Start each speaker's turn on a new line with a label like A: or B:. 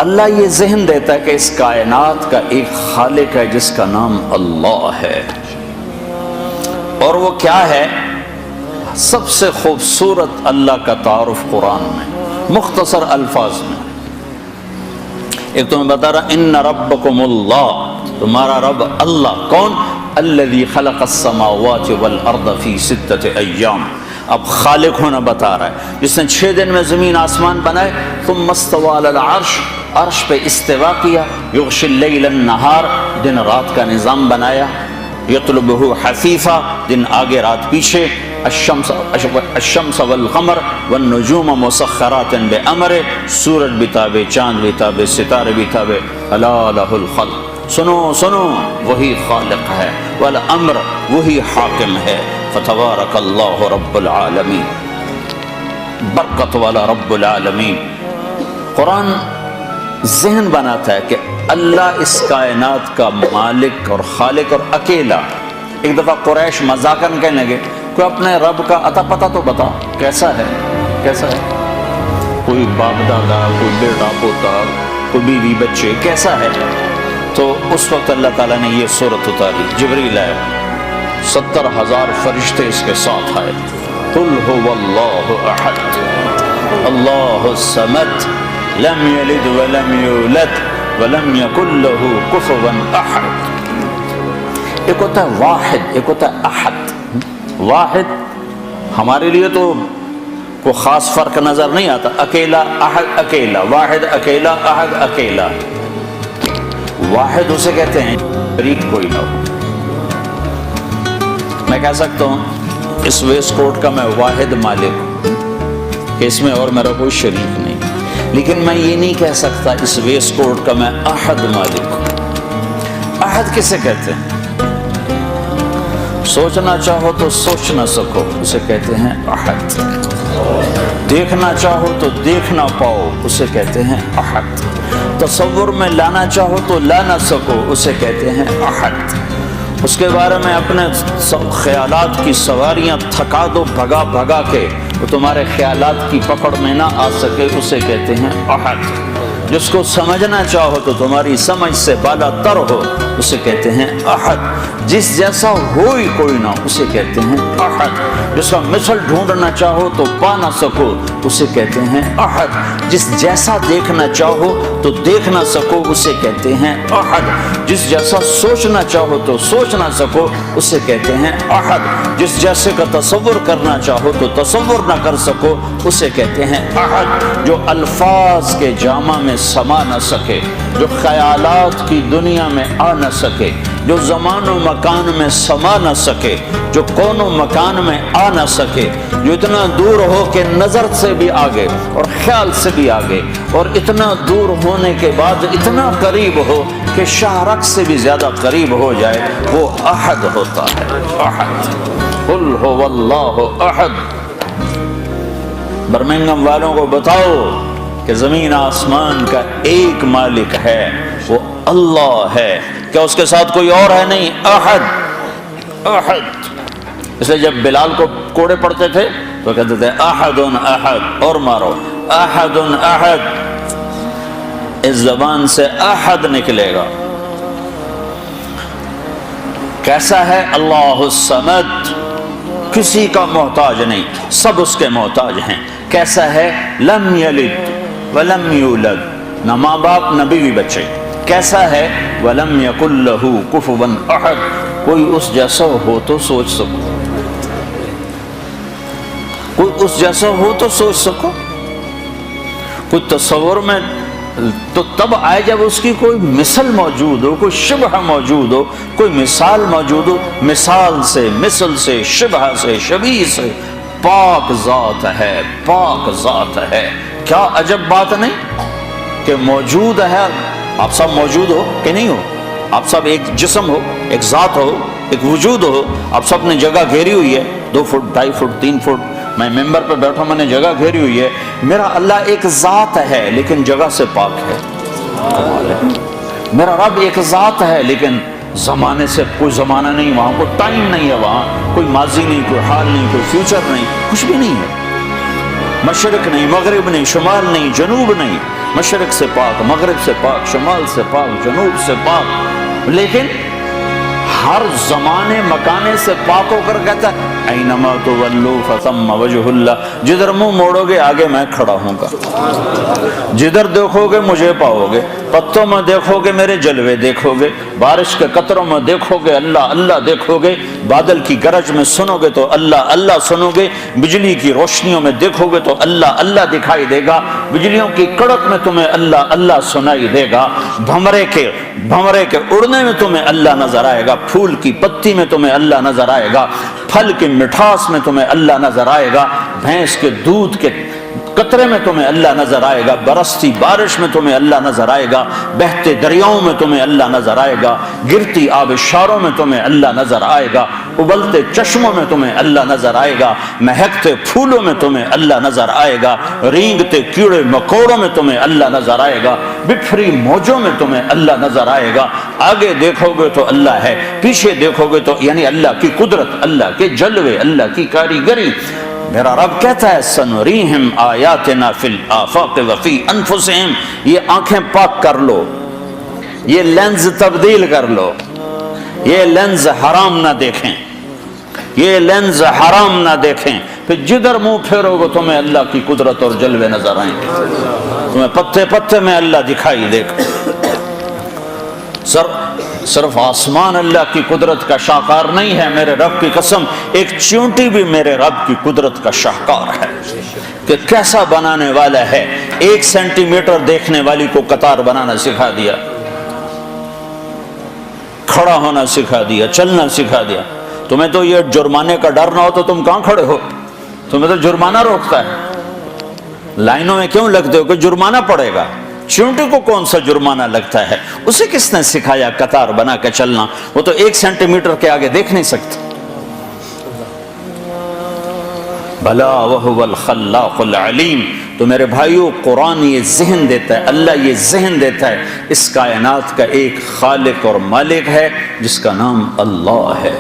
A: اللہ یہ ذہن دیتا ہے کہ اس کائنات کا ایک خالق ہے جس کا نام اللہ ہے، اور وہ کیا ہے؟ سب سے خوبصورت اللہ کا تعارف قرآن میں مختصر الفاظ میں ایک تمہیں بتا رہا، ان ربکم اللہ، تمہارا رب اللہ کون؟ الذی خلق السماوات والارض فی ستۃ ایام، اب خالق ہونا بتا رہا ہے جس نے 6 دن میں زمین آسمان بنائے، ثم استوى علی العرش، عرش پہ استوا کیا، یغشی اللیل النہار، دن رات کا نظام بنایا، یطلبہ حثیثا، دن آگے رات پیچھے، الشمس والقمر والنجوم مسخرات بامرہ، سورج بھی تابع، چاند بھی تابع، ستارے بھی تابع، الا لہ الخلق، سنو سنو وہی خالق ہے، والامر وہی حاکم ہے، فتبارک اللہ رب العالمین، برکت والا رب العالمین۔ قرآن ذہن بناتا ہے کہ اللہ اس کائنات کا مالک اور خالق اور اکیلا۔ ایک دفعہ قریش مذاقاً کہنے لگے، کوئی اپنے رب کا عطا پتہ تو بتا، کیسا ہے کیسا ہے؟ کوئی باپ دادا، کوئی بیٹا پوتا، کوئی بیوی بچے، کیسا ہے؟ تو اس وقت اللہ تعالیٰ نے یہ سورت اتاری، جبریل آئے، 70,000 فرشتے اس کے ساتھ آئے، قل هو اللہ احد اللہ الصمد لم یلد ولم یولد ولم یکن له کفوا احد۔ ایک ہوتا ہے واحد، ایک ہوتا ہے احد۔ واحد ہمارے لیے تو کوئی خاص فرق نظر نہیں آتا، اکیلا احد اکیلا، واحد اکیلا، احد اکیلا۔ واحد اسے کہتے ہیں شریک کوئی نہ ہو۔ میں کہہ سکتا ہوں اس ویسٹ کوٹ کا میں واحد مالک ہوں کہ اس میں اور میرا کوئی شریک نہیں، لیکن میں یہ نہیں کہہ سکتا اس ویسٹ کوٹ کا میں احد مالک ہوں۔ احد کسے کہتے ہیں؟ سوچنا چاہو تو سوچ نہ سکو، اسے کہتے ہیں احد۔ دیکھنا چاہو تو دیکھ نہ پاؤ، اسے کہتے ہیں احد۔ تصور میں لانا چاہو تو لا نہ سکو، اسے کہتے ہیں احد۔ اس کے بارے میں اپنے خیالات کی سواریاں تھکا دو بھگا بھگا کے، وہ تمہارے خیالات کی پکڑ میں نہ آ سکے، اسے کہتے ہیں احد۔ جس کو سمجھنا چاہو تو تمہاری سمجھ سے بالا تر ہو، اسے کہتے ہیں احد۔ جس جیسا ہو ہی کوئی نہ، اسے کہتے ہیں احد۔ جس کا مثل ڈھونڈنا چاہو تو پا نہ سکو، اسے کہتے ہیں احد۔ جس جیسا دیکھنا چاہو تو دیکھ نہ سکو، اسے کہتے ہیں احد۔ جس جیسا سوچنا چاہو تو سوچ نہ سکو، اسے کہتے ہیں احد۔ جس جیسے کا تصور کرنا چاہو تو تصور نہ کر سکو، اسے کہتے ہیں احد۔ جو الفاظ کے جامع میں سما نہ سکے، جو خیالات کی دنیا میں آ نہ سکے، جو زمان و مکان میں سما نہ سکے، جو کون و مکان میں آ نہ سکے، جو اتنا دور ہو کہ نظر سے بھی آگے اور خیال سے بھی آگے، اور اتنا دور ہونے کے بعد اتنا قریب ہو کہ شاہرگ سے بھی زیادہ قریب ہو جائے، وہ احد ہوتا ہے۔ احد، قل هو اللہ احد۔ برمنگم والوں کو بتاؤ کہ زمین آسمان کا ایک مالک ہے، وہ اللہ ہے، کیا اس کے ساتھ کوئی اور ہے؟ نہیں، احد احد۔ اس لیے جب بلال کو کوڑے پڑتے تھے تو کہتے تھے احد احد، اور مارو، احد احد۔ اس زبان سے احد نکلے گا۔ کیسا ہے؟ اللہ الصمد، کسی کا محتاج نہیں، سب اس کے محتاج ہیں۔ کیسا ہے؟ لم یلد ولم یولد، نہ ماں باپ نہ بیوی بچے۔ کیسا ہے؟ ولم یکن لہ کفوا احد، کوئی اس جیسا ہو تو سوچ سکو، کوئی اس جیسا ہو تو سوچ سکو۔ کوئی تصور میں تو تب آئے جب اس کی کوئی مثل موجود ہو، کوئی شبہ موجود ہو، کوئی مثال موجود ہو۔ مثال سے، مثل سے، شبہ سے، شبیہ سے پاک ذات ہے، پاک ذات ہے۔ کیا عجب بات نہیں کہ موجود ہے۔ آپ سب موجود ہو کہ نہیں ہو؟ آپ سب ایک جسم ہو، ایک ذات ہو، ایک وجود ہو۔ آپ سب نے جگہ گھیری ہوئی ہے، 2 فٹ، 2.5 فٹ، 3 فٹ۔ میں ممبر پہ بیٹھا، میں نے جگہ گھیری ہوئی ہے۔ میرا اللہ ایک ذات ہے لیکن جگہ سے پاک ہے۔ میرا رب ایک ذات ہے لیکن زمانے سے کوئی زمانہ نہیں، وہاں کوئی ٹائم نہیں ہے، وہاں کوئی ماضی نہیں، کوئی حال نہیں، کوئی فیوچر نہیں، کچھ بھی نہیں ہے۔ مشرق نہیں، مغرب نہیں، شمال نہیں، جنوب نہیں، مشرق سے پاک، مغرب سے پاک، شمال سے پاک، جنوب سے پاک، لیکن ہر زمانے مکانے سے پاک ہو کر کہتا ہے اینما تولوا فثم وجہ اللہ، جدھر منہ موڑو گے آگے میں کھڑا ہوں گا، جدھر دیکھو گے مجھے پاؤ گے، پتوں میں دیکھو گے میرے جلوے دیکھو گے، بارش کے قطروں میں دیکھو گے اللہ اللہ دیکھو گے، بادل کی گرج میں سنو گے تو اللہ اللہ سنو گے، بجلی کی روشنیوں میں دیکھو گے تو اللہ اللہ دکھائی دے گا، بجلیوں کی کڑک میں تمہیں اللہ اللہ سنائی دے گا، بھمرے کے اڑنے میں تمہیں اللہ نظر آئے گا، پھول کی پتی میں تمہیں اللہ نظر آئے گا، پھل کی مٹھاس میں تمہیں اللہ نظر آئے گا، بھینس کے دودھ کے قطرے میں تمہیں اللہ نظر آئے گا، برستی بارش میں تمہیں اللہ نظر آئے گا، بہتے دریاؤں میں تمہیں اللہ نظر آئے گا، گرتی آبشاروں میں تمہیں اللہ نظر آئے گا، ابلتے چشموں میں تمہیں اللہ نظر آئے گا، مہکتے پھولوں میں تمہیں اللہ نظر آئے گا، رینگتے کیڑے مکوڑوں میں تمہیں اللہ نظر آئے گا، بپھری موجوں میں تمہیں اللہ نظر آئے گا، آگے دیکھو گے تو اللہ ہے، پیچھے دیکھو گے تو یعنی اللہ کی قدرت، اللہ کے جلوے، اللہ کی کاریگری۔ میرا رب کہتا ہے سنریہم آیاتنا فی الآفاق وفی انفسہم، یہ آنکھیں پاک کر لو، یہ لینز تبدیل کر لو، یہ لینز حرام نہ دیکھیں، یہ لینز حرام نہ دیکھیں، پھر جدھر منہ پھیرو گے تمہیں اللہ کی قدرت اور جلوے نظر آئیں گے، تمہیں پتے پتے میں اللہ دکھائی دے گا۔ صرف آسمان اللہ کی قدرت کا شاہکار نہیں ہے، میرے رب کی قسم ایک چیونٹی بھی میرے رب کی قدرت کا شاہکار ہے کہ کیسا بنانے والا ہے، 1 سینٹی میٹر دیکھنے والی کو قطار بنانا سکھا دیا، کھڑا ہونا سکھا دیا، چلنا سکھا دیا۔ تمہیں تو یہ جرمانے کا ڈر نہ ہو تو تم کہاں کھڑے ہو؟ تمہیں تو جرمانہ روکتا ہے، لائنوں میں کیوں لگتے ہو کہ جرمانہ پڑے گا؟ چونٹی کو کون سا جرمانہ لگتا ہے؟ اسے کس نے سکھایا قطار بنا کے چلنا؟ وہ تو 1 سینٹی میٹر کے آگے دیکھ نہیں سکتا۔ بھلا وہو الخلاق العلیم۔ تو میرے بھائیو قرآن یہ ذہن دیتا ہے، اللہ یہ ذہن دیتا ہے، اس کائنات کا ایک خالق اور مالک ہے جس کا نام اللہ ہے۔